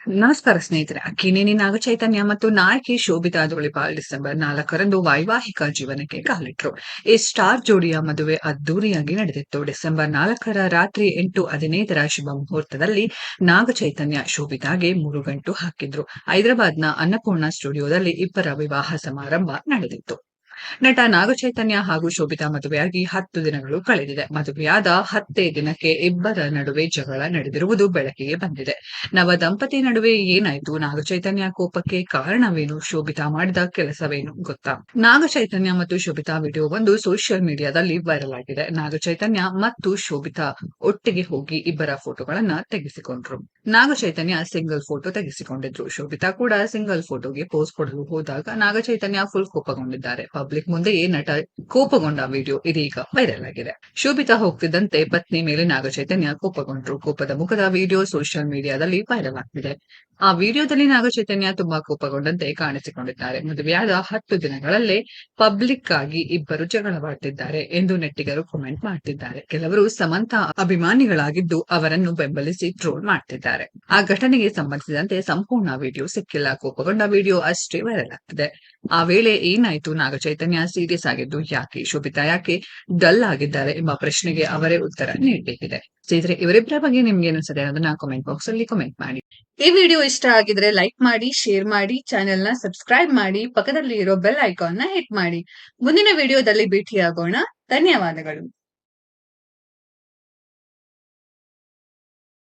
ನಮಸ್ಕಾರ ಸ್ನೇಹಿತರೆ. ಅಕ್ಕಿನೇನಿ ನಾಗಚೈತನ್ಯ ಮತ್ತು ನಾಯಕಿ ಶೋಭಿತಾ ಧೂಳಿಪಾಲ್ ಡಿಸೆಂಬರ್ 4ರಂದು ವೈವಾಹಿಕ ಜೀವನಕ್ಕೆ ಕಾಲಿಟ್ರು. ಈ ಸ್ಟಾರ್ ಜೋಡಿಯ ಮದುವೆ ಅದ್ದೂರಿಯಾಗಿ ನಡೆದಿತ್ತು. ಡಿಸೆಂಬರ್ 4ರ ರಾತ್ರಿ 8:15ರ ಶುಭ ಮುಹೂರ್ತದಲ್ಲಿ ನಾಗಚೈತನ್ಯ ಶೋಭಿತಾಗೆ ಮುರುಗಂಟು ಹಾಕಿದ್ರು. ಹೈದರಾಬಾದ್ನ ಅನ್ನಪೂರ್ಣ ಸ್ಟುಡಿಯೋದಲ್ಲಿ ಇಬ್ಬರ ವಿವಾಹ ಸಮಾರಂಭ ನಡೆದಿತ್ತು. ನಟ ನಾಗಚೈತನ್ಯ ಹಾಗೂ ಶೋಭಿತಾ ಮದುವೆಯಾಗಿ 10 ದಿನಗಳು ಕಳೆದಿದೆ. ಮದುವೆಯಾದ 10 ದಿನಕ್ಕೆ ಇಬ್ಬರ ನಡುವೆ ಜಗಳ ನಡೆದಿರುವುದು ಬೆಳಕಿಗೆ ಬಂದಿದೆ. ನವ ದಂಪತಿ ನಡುವೆ ಏನಾಯ್ತು? ನಾಗಚೈತನ್ಯ ಕೋಪಕ್ಕೆ ಕಾರಣವೇನು? ಶೋಭಿತಾ ಮಾಡಿದ ಕೆಲಸವೇನು ಗೊತ್ತಾ? ನಾಗಚೈತನ್ಯ ಮತ್ತು ಶೋಭಿತಾ ವಿಡಿಯೋವೊಂದು ಸೋಷಿಯಲ್ ಮೀಡಿಯಾದಲ್ಲಿ ವೈರಲ್ ಆಗಿದೆ. ನಾಗಚೈತನ್ಯ ಮತ್ತು ಶೋಭಿತಾ ಒಟ್ಟಿಗೆ ಹೋಗಿ ಇಬ್ಬರ ಫೋಟೋಗಳನ್ನ ತೆಗೆಸಿಕೊಂಡ್ರು. ನಾಗಚೈತನ್ಯ ಸಿಂಗಲ್ ಫೋಟೋ ತೆಗೆಸಿಕೊಂಡಿದ್ರು. ಶೋಭಿತಾ ಕೂಡ ಸಿಂಗಲ್ ಫೋಟೋಗೆ ಪೋಸ್ ಕೊಡಲು ಹೋದಾಗ ನಾಗಚೈತನ್ಯ ಫುಲ್ ಕೋಪಗೊಂಡಿದ್ದಾರೆ. ಪಬ್ಲಿಕ್ ಮುಂದೆಯೇ ನಟ ಕೋಪಗೊಂಡ ವಿಡಿಯೋ ಇದೀಗ ವೈರಲ್ ಆಗಿದೆ. ಶೋಭಿತಾ ಹೋಗ್ತಿದ್ದಂತೆ ಪತ್ನಿ ಮೇಲೆ ನಾಗಚೈತನ್ಯ ಕೋಪಗೊಂಡ್ರು. ಕೋಪದ ಮುಖದ ವಿಡಿಯೋ ಸೋಷಿಯಲ್ ಮೀಡಿಯಾದಲ್ಲಿ ವೈರಲ್ ಆಗ್ತಿದೆ. ಆ ವಿಡಿಯೋದಲ್ಲಿ ನಾಗಚೈತನ್ಯ ತುಂಬಾ ಕೋಪಗೊಂಡಂತೆ ಕಾಣಿಸಿಕೊಂಡಿದ್ದಾರೆ. ಮದುವೆಯಾದ 10 ದಿನಗಳಲ್ಲೇ ಪಬ್ಲಿಕ್ ಆಗಿ ಇಬ್ಬರು ಜಗಳವಾಡ್ತಿದ್ದಾರೆ ಎಂದು ನೆಟ್ಟಿಗರು ಕಾಮೆಂಟ್ ಮಾಡ್ತಿದ್ದಾರೆ. ಕೆಲವರು ಸಮಂತಾ ಅಭಿಮಾನಿಗಳಾಗಿದ್ದು ಅವರನ್ನು ಬೆಂಬಲಿಸಿ ಟ್ರೋಲ್ ಮಾಡ್ತಿದ್ದಾರೆ. ಆ ಘಟನೆಗೆ ಸಂಬಂಧಿಸಿದಂತೆ ಸಂಪೂರ್ಣ ವಿಡಿಯೋ ಸಿಕ್ಕಿಲ್ಲ. ಕೋಪಗೊಂಡ ವಿಡಿಯೋ ಅಷ್ಟೇ ವೈರಲ್ ಆಗ್ತಿದೆ. ಆ ವೇಳೆ ಏನಾಯ್ತು? ನಾಗಚೈತನ್ಯ ಸೀರಿಯಸ್ ಆಗಿದ್ದು ಯಾಕೆ? ಶೋಭಿತಾ ಯಾಕೆ ಡಲ್ ಆಗಿದ್ದಾರೆ ಎಂಬ ಪ್ರಶ್ನೆಗೆ ಅವರೇ ಉತ್ತರ ನೀಡಬೇಕಿದೆ. ಸ್ನೇಹಿತರೆ, ಇವರಿಬ್ಬರ ಬಗ್ಗೆ ನಿಮ್ಗೆ ಅನ್ಸುತ್ತೆ ಅನ್ನೋದನ್ನ ಕಾಮೆಂಟ್ ಬಾಕ್ಸ್ ಅಲ್ಲಿ ಕಾಮೆಂಟ್ ಮಾಡಿ. ಈ ವಿಡಿಯೋ ಇಷ್ಟ ಆಗಿದ್ರೆ ಲೈಕ್ ಮಾಡಿ, ಶೇರ್ ಮಾಡಿ, ಚಾನೆಲ್ ನ ಸಬ್ಸ್ಕ್ರೈಬ್ ಮಾಡಿ, ಪಕ್ಕದಲ್ಲಿ ಇರೋ ಬೆಲ್ ಐಕಾನ್ ನ ಹಿಟ್ ಮಾಡಿ. ಮುಂದಿನ ವಿಡಿಯೋದಲ್ಲಿ ಭೇಟಿಯಾಗೋಣ. ಧನ್ಯವಾದಗಳು.